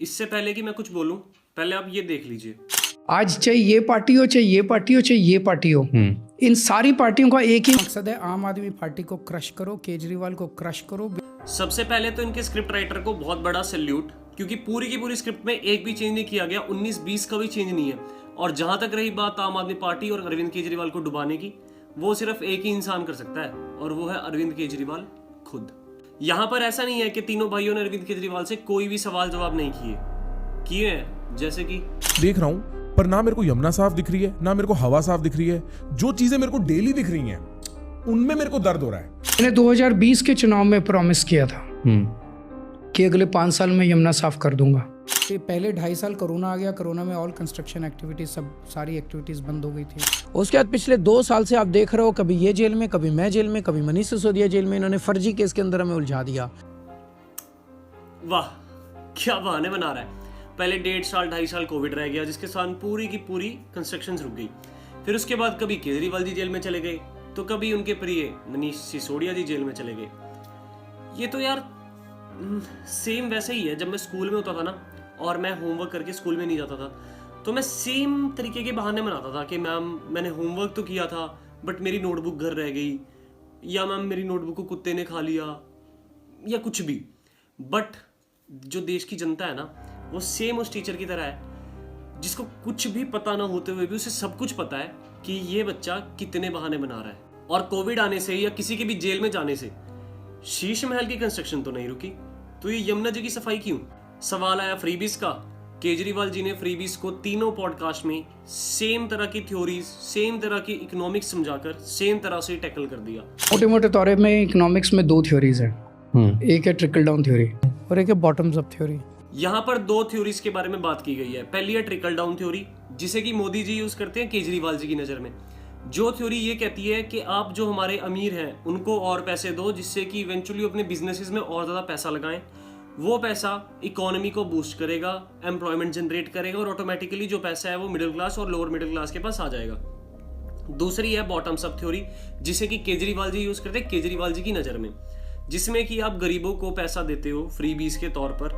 इससे पहले कि मैं कुछ बोलूं, पहले आप ये देख लीजिए। आज चाहे ये पार्टी हो, चाहे ये पार्टी हो, चाहे ये पार्टी हो, इन सारी पार्टियों का एक ही मकसद है, आम आदमी पार्टी को क्रश करो, केजरीवाल को क्रश करो। सबसे पहले तो इनके स्क्रिप्ट राइटर को बहुत बड़ा सैल्यूट, क्योंकि पूरी की पूरी स्क्रिप्ट में एक भी चेंज नहीं किया गया, 19-20 का भी चेंज नहीं है। और जहां तक रही बात आम आदमी पार्टी और अरविंद केजरीवाल को डुबाने की, वो सिर्फ एक ही इंसान कर सकता है, और वो है अरविंद केजरीवाल खुद। यहाँ पर ऐसा नहीं है कि तीनों भाइयों ने अरविंद केजरीवाल से कोई भी सवाल जवाब नहीं किए हैं, जैसे कि देख रहा हूं, पर ना मेरे को यमुना साफ दिख रही है, ना मेरे को हवा साफ दिख रही है। जो चीजें मेरे को डेली दिख रही हैं, उनमें मेरे को दर्द हो रहा है। मैंने 2020 के चुनाव में प्रॉमिस किया था कि अगले 5 साल में यमुना साफ कर दूंगा। पहले 2.5 साल कोरोना आ गया, कोरोना में ऑल कंस्ट्रक्शन एक्टिविटीज, सब सारी एक्टिविटीज बंद हो गई थी। उसके बाद पिछले 2 साल से आप देख रहे हो, कभी ये जेल में, कभी मैं जेल में, कभी मनीष सिसोदिया जेल में। इन्होंने फर्जी केस के अंदर हमें उलझा दिया। वाह, क्या बहाने बना रहा है। पहले 1.5 साल 2.5 साल कोविड रह गया, जिसके साथ पूरी की पूरी कंस्ट्रक्शन रुक गई। फिर उसके बाद कभी केजरीवाल जी जेल में चले गए, तो कभी उनके प्रिय मनीष सिसोदिया जी जेल में चले गए। ये तो यार सेम वैसे ही है। जब मैं स्कूल में होता था ना, और मैं होमवर्क करके स्कूल में नहीं जाता था, तो मैं सेम तरीके के बहाने बनाता था कि मैम मैंने होमवर्क तो किया था, बट मेरी नोटबुक घर रह गई, या मैम मेरी नोटबुक को कुत्ते ने खा लिया, या कुछ भी। बट जो देश की जनता है ना, वो सेम उस टीचर की तरह है, जिसको कुछ भी पता ना होते हुए भी उसे सब कुछ पता है कि ये बच्चा कितने बहाने बना रहा है। और कोविड आने से या किसी के भी जेल में जाने से शीश महल की कंस्ट्रक्शन तो नहीं रुकी, तो ये यमुना जी की सफाई क्यों? सवाल आया फ्रीबीज का। केजरीवाल जी ने फ्रीबीज को तीनों पॉडकास्ट में सेम तरह की थ्योरीज, सेम तरह की इकोनॉमिक्स समझाकर सेम तरह से टैकल कर दिया। मोटे मोटे तौर में इकोनॉमिक्स में 2 थ्योरीज हैं। एक है ट्रिकल डाउन थ्योरी और एक है बॉटम्स अप थ्योरी। यहाँ पर 2 थ्योरीज के बारे में बात की गई है। पहली है ट्रिकल डाउन थ्योरी, जिसे कि मोदी जी यूज करते हैं केजरीवाल जी की नजर में। जो थ्योरी ये कहती है कि आप जो हमारे अमीर हैं उनको और पैसे दो, जिससे कि इवेंचुअली अपने बिजनेसेस में और ज़्यादा पैसा लगाएं। वो पैसा इकोनॉमी को बूस्ट करेगा, एम्प्लॉयमेंट जनरेट करेगा, और ऑटोमेटिकली जो पैसा है वो मिडिल क्लास और लोअर मिडिल क्लास के पास आ जाएगा। दूसरी है बॉटम्स अप थ्योरी, जिसे कि केजरीवाल जी यूज करते हैं केजरीवाल जी की नज़र में, जिसमें कि आप गरीबों को पैसा देते हो फ्रीबीज के तौर पर,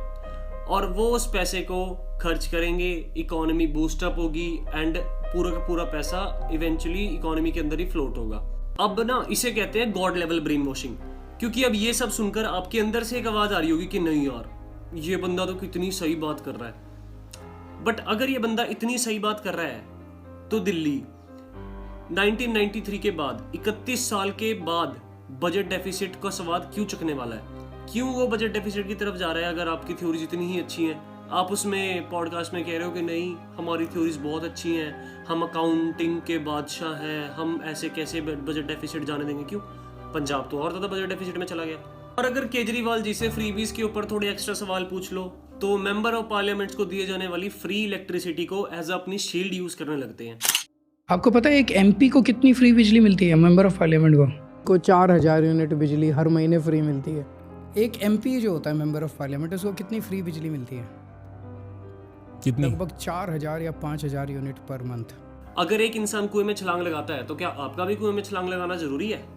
और वो उस पैसे को खर्च करेंगे, इकोनॉमी बूस्टअप होगी, एंड पूरा का पूरा पैसा इवेंचुअली इकोनॉमी के अंदर ही फ्लोट होगा। अब ना इसे कहते हैं गॉड लेवल ब्रेन वॉशिंग, क्योंकि अब ये सब सुनकर आपके अंदर से एक आवाज आ रही होगी कि नहीं यार, ये बंदा तो कितनी सही बात कर रहा है। बट अगर ये बंदा इतनी सही बात कर रहा है, तो दिल्ली 1993 के बाद 31 साल के बाद बजट डेफिसिट का स्वाद क्यों चखने वाला है? क्यों वो बजट डेफिसिट की तरफ जा रहा है? अगर आपकी थ्योरीज इतनी ही अच्छी हैं, आप उसमें पॉडकास्ट में कह रहे हो कि नहीं हमारी थ्योरीज बहुत अच्छी हैं, हम अकाउंटिंग के बादशाह हैं, हम ऐसे कैसे बजट डेफिसिट जाने देंगे? क्यों? पंजाब तो और ज़्यादा बजट डेफिसिट में चला गया। और अगर केजरीवाल जी से फ्रीबीज के ऊपर थोड़े एक्स्ट्रा सवाल पूछ लो, तो मेंबर ऑफ पार्लियामेंट को दिए जाने वाली फ्री इलेक्ट्रिसिटी को एज अपनी शील्ड यूज करने लगते हैं। आपको पता है एक एमपी को कितनी फ्री बिजली मिलती है? मेंबर ऑफ पार्लियामेंट को 4000 यूनिट बिजली हर महीने फ्री मिलती है। एक एमपी जो होता है मेंबर ऑफ पार्लियामेंट, उसको कितनी फ्री बिजली मिलती है? कितनी? लगभग 4000 या 5000 यूनिट पर मंथ। अगर एक इंसान कुएं में छलांग लगाता है, तो क्या आपका भी कुएं में छलांग लगाना जरूरी है?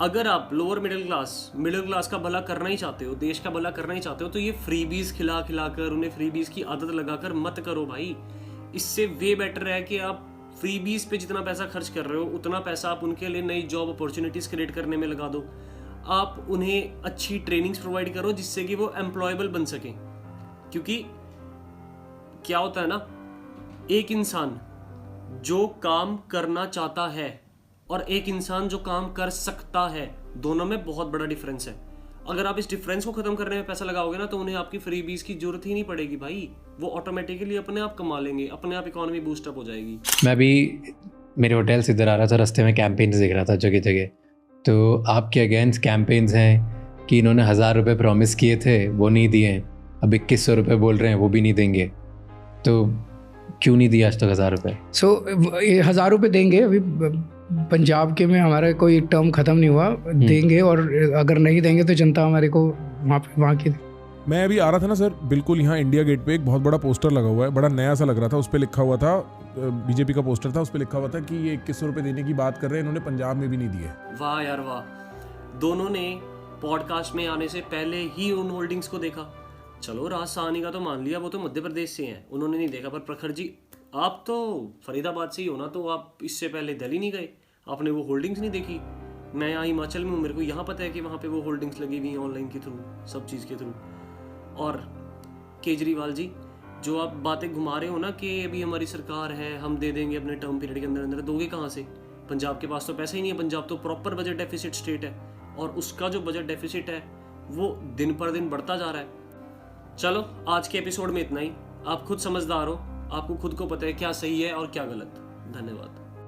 अगर आप लोअर मिडिल क्लास का भला करना ही चाहते हो, देश का भला करना ही चाहते हो, तो ये फ्रीबीज खिलाकर उन्हें फ्रीबीज की आदत लगाकर मत करो भाई। इससे वे बेटर है कि आप फ्रीबीज पे जितना पैसा खर्च कर रहे हो, उतना पैसा आप उनके लिए नई जॉब अपॉर्चुनिटीज क्रिएट करने में लगा दो। आप उन्हें अच्छी ट्रेनिंग्स प्रोवाइड करो, जिससे कि वो एम्प्लॉयबल बन सकें। क्योंकि क्या होता है ना, एक इंसान जो काम करना चाहता है और एक इंसान जो काम कर सकता है, दोनों में बहुत बड़ा डिफरेंस है। अगर आप इस डिफरेंस को खत्म करने में पैसा लगाओगे ना, तो उन्हें आपकी फ्रीबीज की जरूरत ही नहीं पड़ेगी भाई। वो ऑटोमेटिकली अपने आप कमा लेंगे, अपने आप इकोनॉमी बूस्टअप हो जाएगी। मैं भी मेरे होटल से इधर आ रहा था, रास्ते में कैंपेन्स देख रहा था जगह जगह। तो आपके अगेंस्ट कैंपेन्स हैं कि इन्होंने 1000 रुपये प्रॉमिस किए थे, वो नहीं दिए हैं, अब 2100 रुपये बोल रहे हैं, वो भी नहीं देंगे। तो क्यों नहीं दिया आज तक 1000 रुपये? 1000 रुपये देंगे। अभी पंजाब के में हमारा कोई टर्म खत्म नहीं हुआ, देंगे, और अगर नहीं देंगे तो जनता हमारे को वहाँ की। मैं अभी आ रहा था ना सर, बिल्कुल यहाँ इंडिया गेट पे एक बहुत बड़ा पोस्टर लगा हुआ है, बड़ा नया सा लग रहा था। उस पर लिखा हुआ था, बीजेपी का पोस्टर था, उस पर लिखा हुआ था कि ये 2100 रुपये देने की बात कर रहे हैं, इन्होंने पंजाब में भी नहीं दिए। वाह यार वाह, दोनों ने पॉडकास्ट में आने से पहले ही उन होल्डिंग्स को देखा। चलो राज साहनी का तो मान लिया, वो तो मध्य प्रदेश से हैं, उन्होंने नहीं देखा। पर प्रखर जी आप तो फरीदाबाद से ही हो ना, तो आप इससे पहले दिल्ली नहीं गए, आपने वो होल्डिंग्स नहीं देखी? मैं यहाँ हिमाचल में हूँ, मेरे को यहाँ पता है कि वहाँ पे वो होल्डिंग्स लगी हुई हैं ऑनलाइन के थ्रू, सब चीज़ के थ्रू। और केजरीवाल जी जो आप बातें घुमा रहे हो ना कि अभी हमारी सरकार है, हम दे देंगे अपने टर्म पीरियड के अंदर अंदर, दोगे कहाँ से? पंजाब के पास तो पैसा ही नहीं है, पंजाब तो प्रॉपर बजट डेफिसिट स्टेट है, और उसका जो बजट डेफिसिट है वो दिन पर दिन बढ़ता जा रहा है। चलो आज के एपिसोड में इतना ही। आप खुद समझदार हो, आपको खुद को पता है क्या सही है और क्या गलत। धन्यवाद।